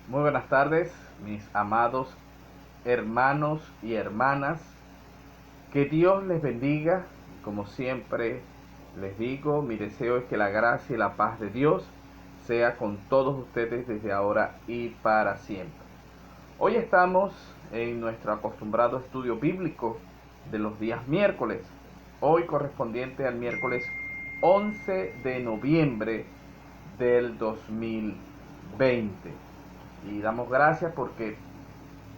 Muy buenas tardes, mis amados hermanos y hermanas. Que Dios les bendiga. Como siempre les digo, mi deseo es que la gracia y la paz de Dios sea con todos ustedes desde ahora y para siempre. Hoy estamos en nuestro acostumbrado estudio bíblico de los días miércoles. Hoy correspondiente al miércoles 11 de noviembre del 2020. Y damos gracias porque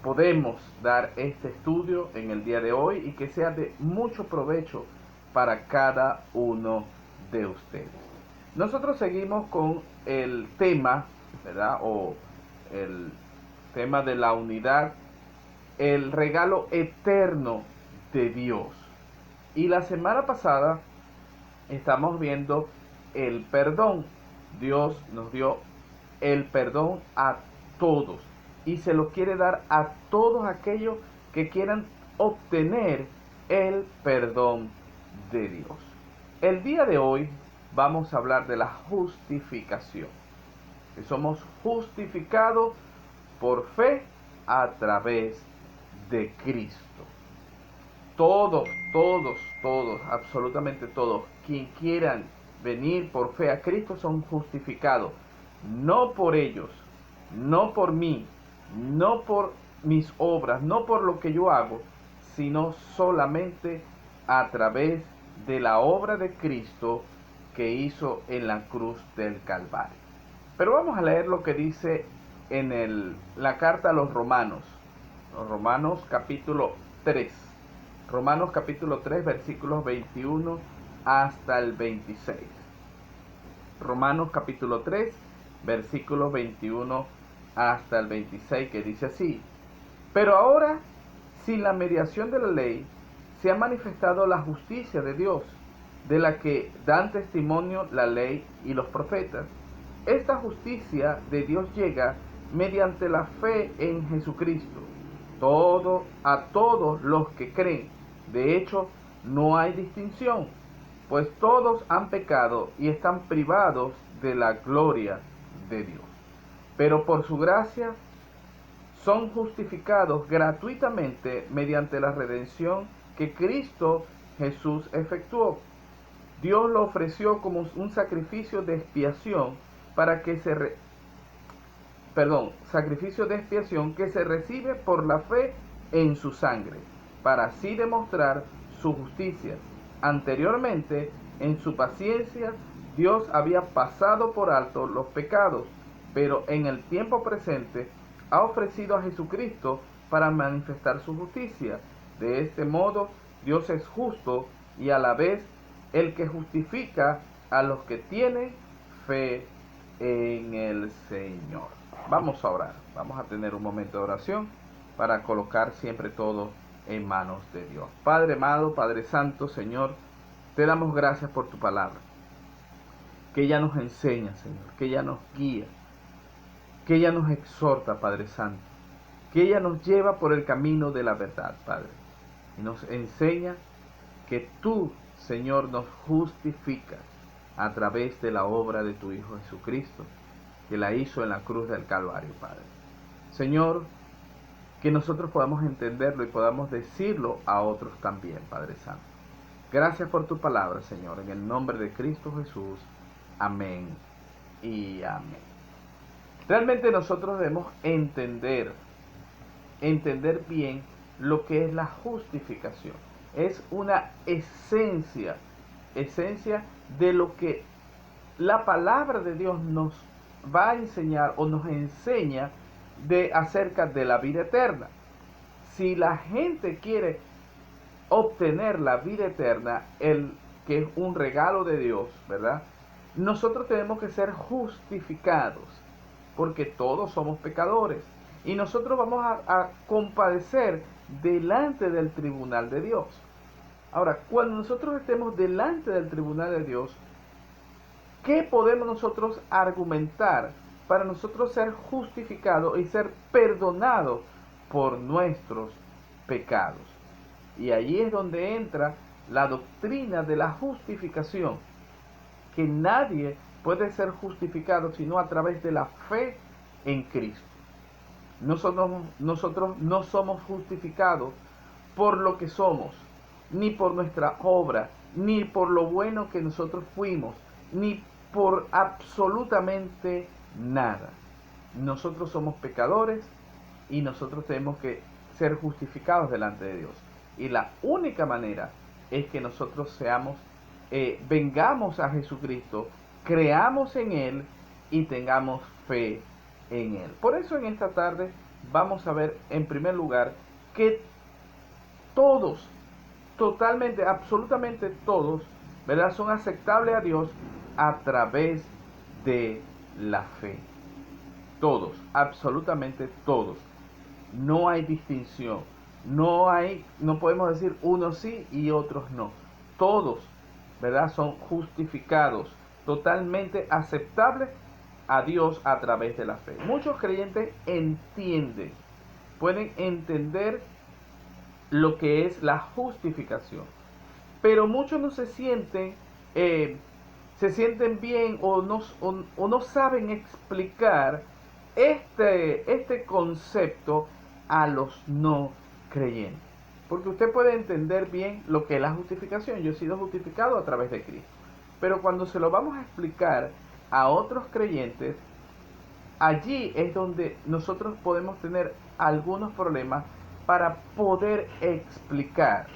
podemos dar este estudio en el día de hoy y que sea de mucho provecho para cada uno de ustedes. Nosotros seguimos con el tema, ¿verdad? O el tema de la unidad, el regalo eterno de Dios. Y la semana pasada estamos viendo el perdón. Dios nos dio el perdón a todos y se lo quiere dar a todos aquellos que quieran obtener el perdón de Dios. El día de hoy vamos a hablar de la justificación, que somos justificados por fe a través de Cristo. Todos, absolutamente todos, quien quieran venir por fe a Cristo son justificados, no por ellos, no por mí, no por mis obras, no por lo que yo hago, sino solamente a través de la obra de Cristo que hizo en la cruz del Calvario. Pero vamos a leer lo que dice en la carta a los Romanos capítulo 3. Romanos capítulo 3, versículos 21 hasta el 26. Romanos capítulo 3, versículos 21 hasta el 26, que dice así: Pero ahora, sin la mediación de la ley, se ha manifestado la justicia de Dios, de la que dan testimonio la ley y los profetas. Esta justicia de Dios llega mediante la fe en Jesucristo, a todos los que creen. De hecho, no hay distinción, pues todos han pecado y están privados de la gloria de Dios. Pero por su gracia son justificados gratuitamente mediante la redención que Cristo Jesús efectuó. Dios lo ofreció como un sacrificio de expiación para que sacrificio de expiación que se recibe por la fe en su sangre, para así demostrar su justicia. Anteriormente, en su paciencia, Dios había pasado por alto los pecados, pero en el tiempo presente ha ofrecido a Jesucristo para manifestar su justicia. De este modo, Dios es justo y a la vez el que justifica a los que tienen fe en el Señor. Vamos a orar, vamos a tener un momento de oración para colocar siempre todo en manos de Dios. Padre amado, Padre santo, Señor, te damos gracias por tu palabra, que ella nos enseña, Señor, que ella nos guía, que ella nos exhorta, Padre santo, que ella nos lleva por el camino de la verdad, Padre, y nos enseña que tú, Señor, nos justificas a través de la obra de tu Hijo Jesucristo, que la hizo en la cruz del Calvario, Padre. Señor, que nosotros podamos entenderlo y podamos decirlo a otros también, Padre Santo. Gracias por tu palabra, Señor, en el nombre de Cristo Jesús. Amén y amén. Realmente nosotros debemos entender bien lo que es la justificación. Es una esencia de lo que la palabra de Dios nos va a enseñar o nos enseña acerca de la vida eterna. Si la gente quiere obtener la vida eterna, que es un regalo de Dios, ¿verdad? Nosotros tenemos que ser justificados, porque todos somos pecadores. Y nosotros vamos a compadecer delante del tribunal de Dios. Ahora, cuando nosotros estemos delante del tribunal de Dios, ¿qué podemos nosotros argumentar para nosotros ser justificados y ser perdonados por nuestros pecados? Y allí es donde entra la doctrina de la justificación, que nadie puede ser justificado sino a través de la fe en Cristo. Nosotros no somos justificados por lo que somos, ni por nuestra obra, ni por lo bueno que nosotros fuimos, ni por absolutamente nada. Nosotros somos pecadores y nosotros tenemos que ser justificados delante de Dios. Y la única manera es que nosotros vengamos a Jesucristo, creamos en Él y tengamos fe en Él. Por eso en esta tarde vamos a ver en primer lugar que todos, totalmente, absolutamente todos, ¿verdad?, son aceptables a Dios a través de la fe. Todos, absolutamente todos. No hay distinción. No podemos decir unos sí y otros no. Todos, ¿verdad?, son justificados, totalmente aceptables a Dios a través de la fe. Muchos creyentes pueden entender lo que es la justificación, pero muchos no se sienten bien o no saben explicar este concepto a los no creyentes. Porque usted puede entender bien lo que es la justificación. Yo he sido justificado a través de Cristo. Pero cuando se lo vamos a explicar a otros creyentes, allí es donde nosotros podemos tener algunos problemas para poder explicar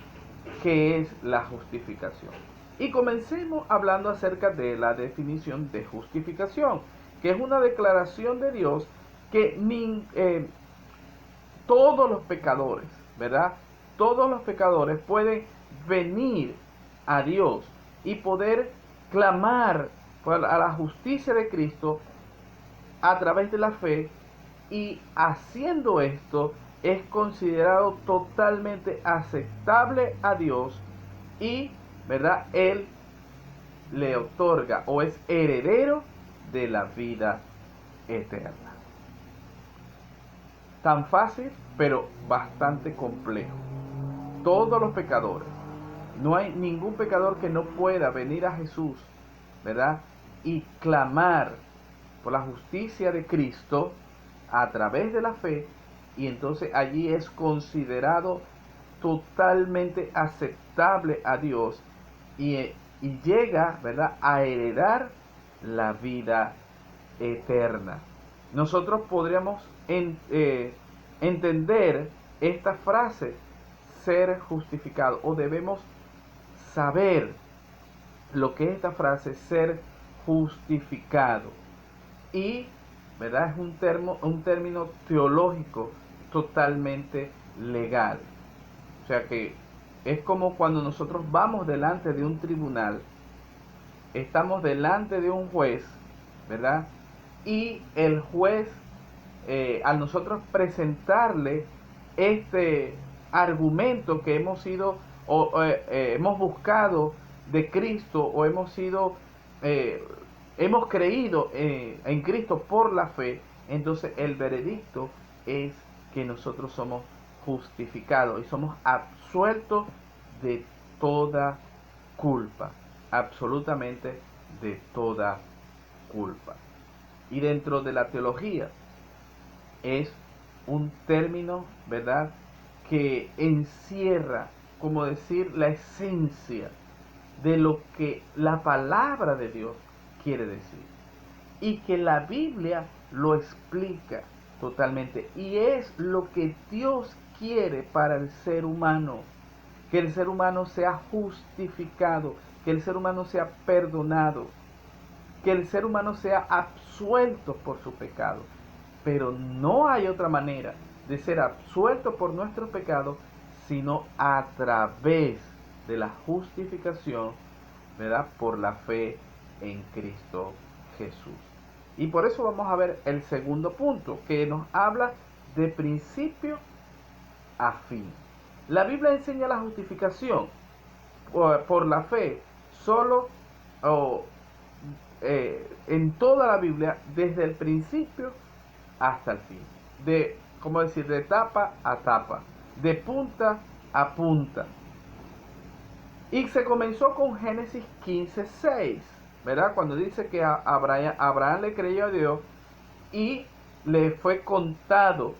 qué es la justificación. Y comencemos hablando acerca de la definición de justificación, que es una declaración de Dios que todos los pecadores, ¿verdad? Todos los pecadores pueden venir a Dios y poder clamar a la justicia de Cristo a través de la fe, y haciendo esto es considerado totalmente aceptable a Dios y, ¿verdad?, Él le otorga o es heredero de la vida eterna. Tan fácil, pero bastante complejo. Todos los pecadores, no hay ningún pecador que no pueda venir a Jesús, ¿verdad?, y clamar por la justicia de Cristo a través de la fe, y entonces allí es considerado totalmente aceptable a Dios y llega, ¿verdad?, a heredar la vida eterna. Nosotros podríamos entender esta frase, ser justificado, o debemos saber lo que es esta frase, ser justificado. Y, ¿verdad?, es un término teológico totalmente legal. O sea que es como cuando nosotros vamos delante de un tribunal, estamos delante de un juez, ¿verdad? Y el juez, al nosotros presentarle este argumento que hemos buscado de Cristo, o hemos creído en Cristo por la fe, entonces el veredicto es que nosotros somos justificados y somos absueltos de toda culpa, absolutamente de toda culpa. Y dentro de la teología es un término, ¿verdad?, que encierra, como decir, la esencia de lo que la palabra de Dios quiere decir, y que la Biblia lo explica totalmente, y es lo que Dios quiere para el ser humano, que el ser humano sea justificado, que el ser humano sea perdonado, que el ser humano sea absuelto por su pecado. Pero no hay otra manera de ser absuelto por nuestros pecados sino a través de la justificación, ¿verdad?, por la fe en Cristo Jesús. Y por eso vamos a ver el segundo punto, que nos habla de principio a fin. La Biblia enseña la justificación por la fe solo en toda la Biblia, desde el principio hasta el fin, de tapa a tapa, de punta a punta. Y se comenzó con Génesis 15:6, ¿verdad?, cuando dice que Abraham le creyó a Dios y le fue contado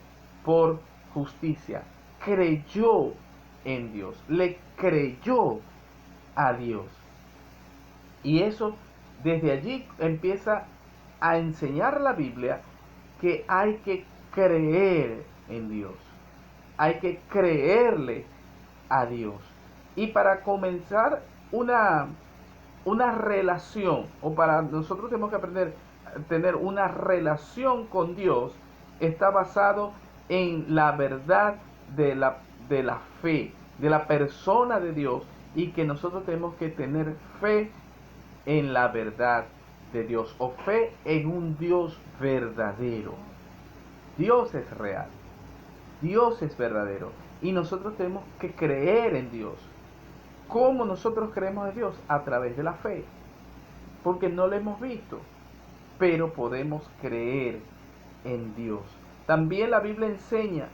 por justicia. Creyó en Dios, le creyó a Dios. Y eso, desde allí empieza a enseñar la Biblia que hay que creer en Dios. Hay que creerle a Dios. Y para comenzar una relación, o para nosotros tenemos que aprender a tener una relación con Dios, está basado en la verdad de la fe, de la persona de Dios, y que nosotros tenemos que tener fe en la verdad de Dios, o fe en un Dios verdadero. Dios es real, Dios es verdadero, y nosotros tenemos que creer en Dios. ¿Cómo nosotros creemos en Dios? A través de la fe, porque no lo hemos visto, pero podemos creer en Dios. También la Biblia enseña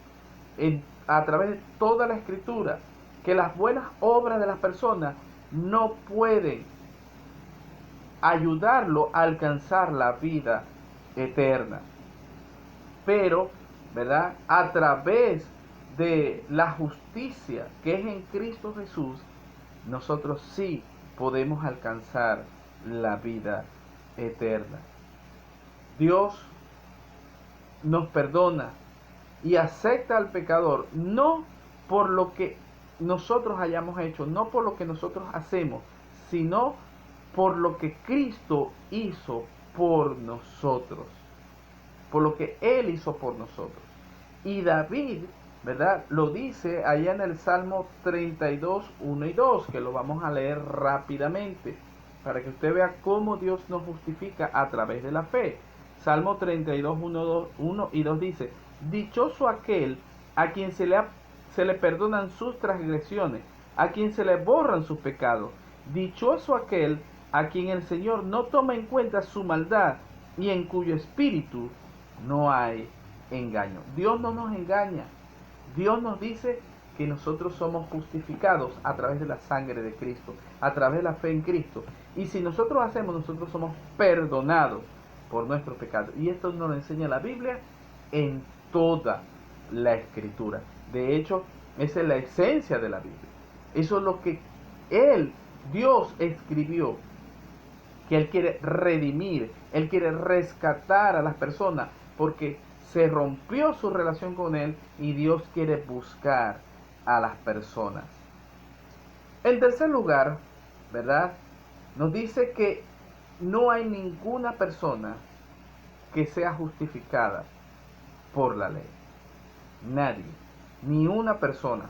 a través de toda la Escritura que las buenas obras de las personas no pueden ayudarlo a alcanzar la vida eterna. Pero, ¿verdad? A través de la justicia que es en Cristo Jesús, nosotros sí podemos alcanzar la vida eterna. Dios nos perdona y acepta al pecador, no por lo que nosotros hayamos hecho, no por lo que nosotros hacemos, sino por lo que Cristo hizo por nosotros, por lo que Él hizo por nosotros. Y David, ¿verdad?, lo dice allá en el Salmo 32, 1 y 2, que lo vamos a leer rápidamente, para que usted vea cómo Dios nos justifica a través de la fe. Salmo 32, 1 y 2 dice: dichoso aquel a quien se le perdonan sus transgresiones, a quien se le borran sus pecados. Dichoso aquel a quien el Señor no toma en cuenta su maldad y en cuyo espíritu no hay engaño. Dios no nos engaña. Dios nos dice que nosotros somos justificados a través de la sangre de Cristo, a través de la fe en Cristo. Y si nosotros hacemos, nosotros somos perdonados por nuestros pecados. Y esto nos lo enseña la Biblia en toda la Escritura. De hecho, esa es la esencia de la Biblia. Eso es lo que Dios escribió, que Él quiere redimir, Él quiere rescatar a las personas, porque se rompió su relación con Él y Dios quiere buscar a las personas. En tercer lugar, ¿verdad?, nos dice que no hay ninguna persona que sea justificada por la ley. Nadie, ni una persona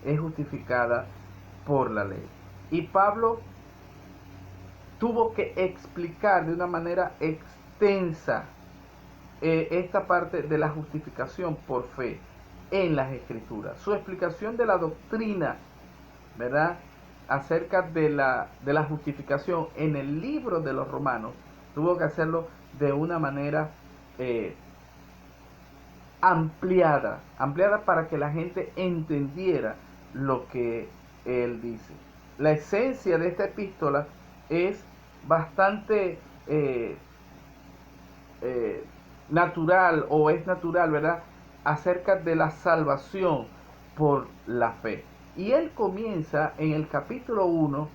es justificada por la ley. Y Pablo tuvo que explicar de una manera extensa esta parte de la justificación por fe en las Escrituras. Su explicación de la doctrina, ¿verdad?, acerca de la justificación en el libro de los Romanos, tuvo que hacerlo de una manera ampliada para que la gente entendiera lo que él dice. La esencia de esta epístola es bastante natural, o es natural, ¿verdad?, acerca de la salvación por la fe. Y él comienza en el capítulo 1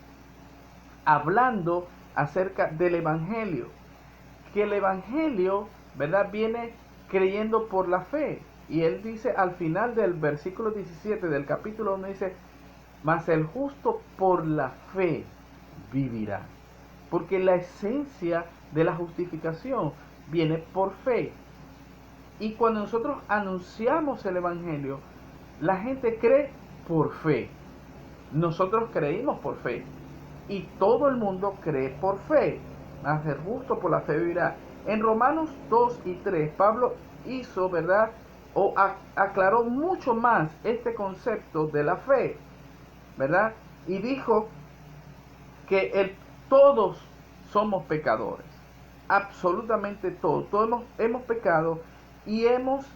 hablando acerca del Evangelio, que el Evangelio, ¿verdad?, viene creyendo por la fe. Y él dice al final del versículo 17 del capítulo 1, dice: mas el justo por la fe vivirá. Porque la esencia de la justificación viene por fe. Y cuando nosotros anunciamos el Evangelio, la gente cree por fe. Nosotros creímos por fe. Y todo el mundo cree por fe. Mas el justo por la fe vivirá. En Romanos 2 y 3, Pablo hizo, ¿verdad?, o aclaró mucho más este concepto de la fe, ¿verdad? Y dijo que todos somos pecadores, absolutamente todos. Todos hemos pecado y hemos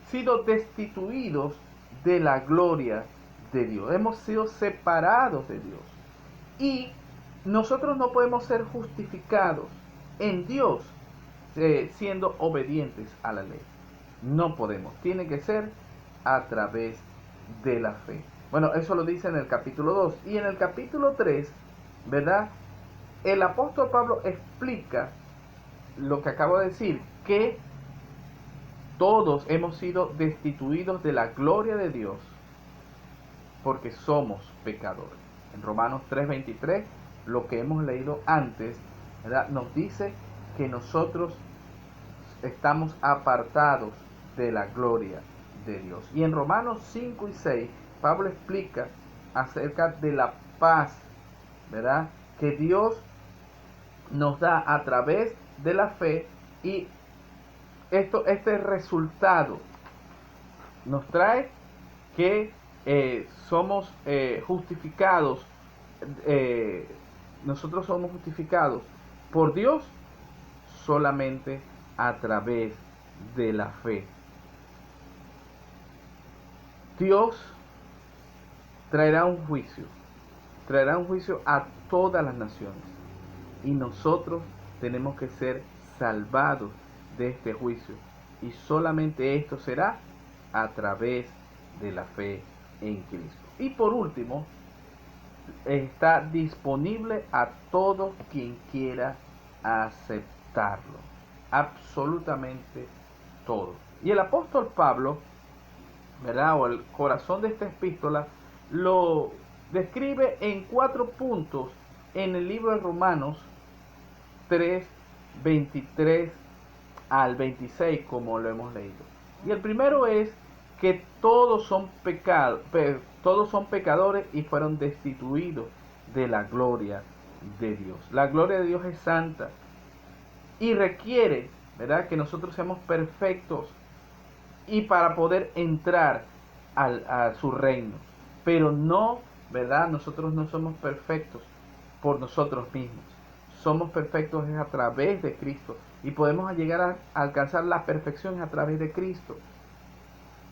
sido destituidos de la gloria de Dios. Hemos sido separados de Dios. Y nosotros no podemos ser justificados en Dios siendo obedientes a la ley. No podemos, tiene que ser a través de la fe. Bueno, eso lo dice en el capítulo 2. Y en el capítulo 3, ¿verdad? El apóstol Pablo explica lo que acabo de decir, que todos hemos sido destituidos de la gloria de Dios porque somos pecadores. En Romanos 3:23, lo que hemos leído antes, ¿verdad?, nos dice que nosotros estamos apartados de la gloria de Dios. Y en Romanos 5 y 6, Pablo explica acerca de la paz, ¿verdad?, que Dios nos da a través de la fe, y este resultado nos trae que somos justificados, nosotros somos justificados por Dios solamente a través de la fe. Dios traerá un juicio a todas las naciones, y nosotros tenemos que ser salvados de este juicio, y solamente esto será a través de la fe en Cristo. Y por último, está disponible a todo quien quiera aceptarlo, absolutamente todo. Y el apóstol Pablo, ¿verdad?, o el corazón de esta epístola, lo describe en 4 puntos en el libro de Romanos 3, 23 al 26, como lo hemos leído. Y el primero es que todos son pecadores y fueron destituidos de la gloria de Dios. La gloria de Dios es santa y requiere, ¿verdad?, que nosotros seamos perfectos y para poder entrar a su reino. Pero no, ¿verdad?, nosotros no somos perfectos por nosotros mismos. Somos perfectos a través de Cristo, y podemos llegar a alcanzar la perfección a través de Cristo,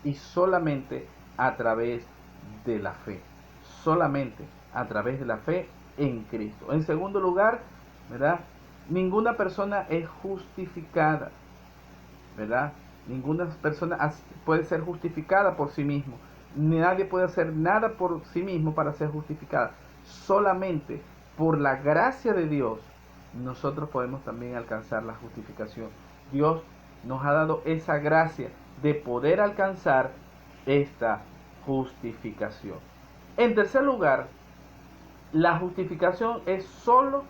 y solamente a través de la fe. Solamente a través de la fe en Cristo. En segundo lugar, ¿verdad?, ninguna persona es justificada, ¿verdad? Ninguna persona puede ser justificada por sí mismo. Nadie puede hacer nada por sí mismo para ser justificada. Solamente por la gracia de Dios nosotros podemos también alcanzar la justificación. Dios nos ha dado esa gracia de poder alcanzar esta justificación. En tercer lugar, la justificación es solo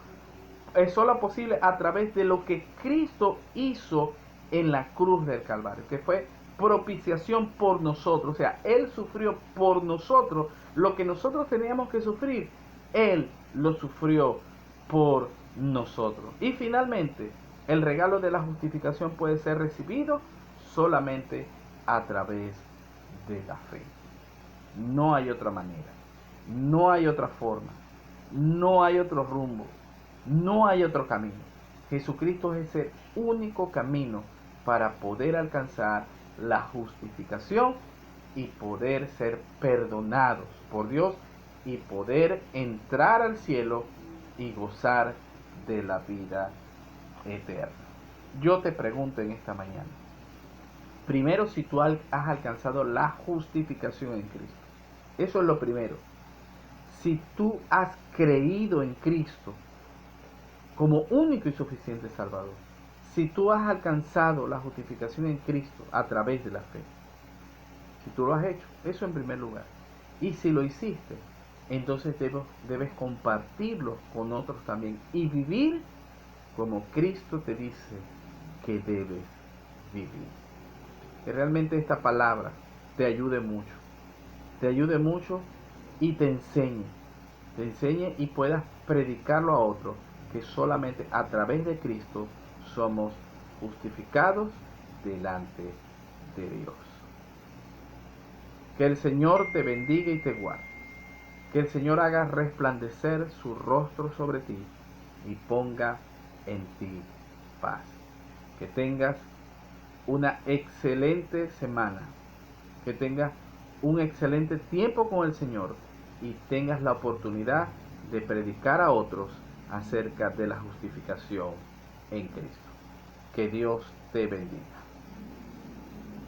posible a través de lo que Cristo hizo en la cruz del Calvario, que fue propiciación por nosotros. O sea, Él sufrió por nosotros lo que nosotros teníamos que sufrir. Él lo sufrió por nosotros. Y finalmente, el regalo de la justificación puede ser recibido solamente a través de la fe. No hay otra manera, no hay otra forma, no hay otro rumbo, no hay otro camino. Jesucristo es el único camino para poder alcanzar la justificación y poder ser perdonados por Dios y poder entrar al cielo y gozar de la vida eterna. Yo te pregunto en esta mañana, primero, si tú has alcanzado la justificación en Cristo. Eso es lo primero. Si tú has creído en Cristo como único y suficiente Salvador, si tú has alcanzado la justificación en Cristo a través de la fe, si tú lo has hecho, eso en primer lugar. Y si lo hiciste, entonces debes compartirlo con otros también y vivir como Cristo te dice que debes vivir. Que realmente esta palabra te ayude mucho y te enseñe y puedas predicarlo a otros, que solamente a través de Cristo somos justificados delante de Dios. Que el Señor te bendiga y te guarde. Que el Señor haga resplandecer su rostro sobre ti y ponga en ti paz. Que tengas una excelente semana. Que tengas un excelente tiempo con el Señor y tengas la oportunidad de predicar a otros acerca de la justificación en Cristo. Que Dios te bendiga.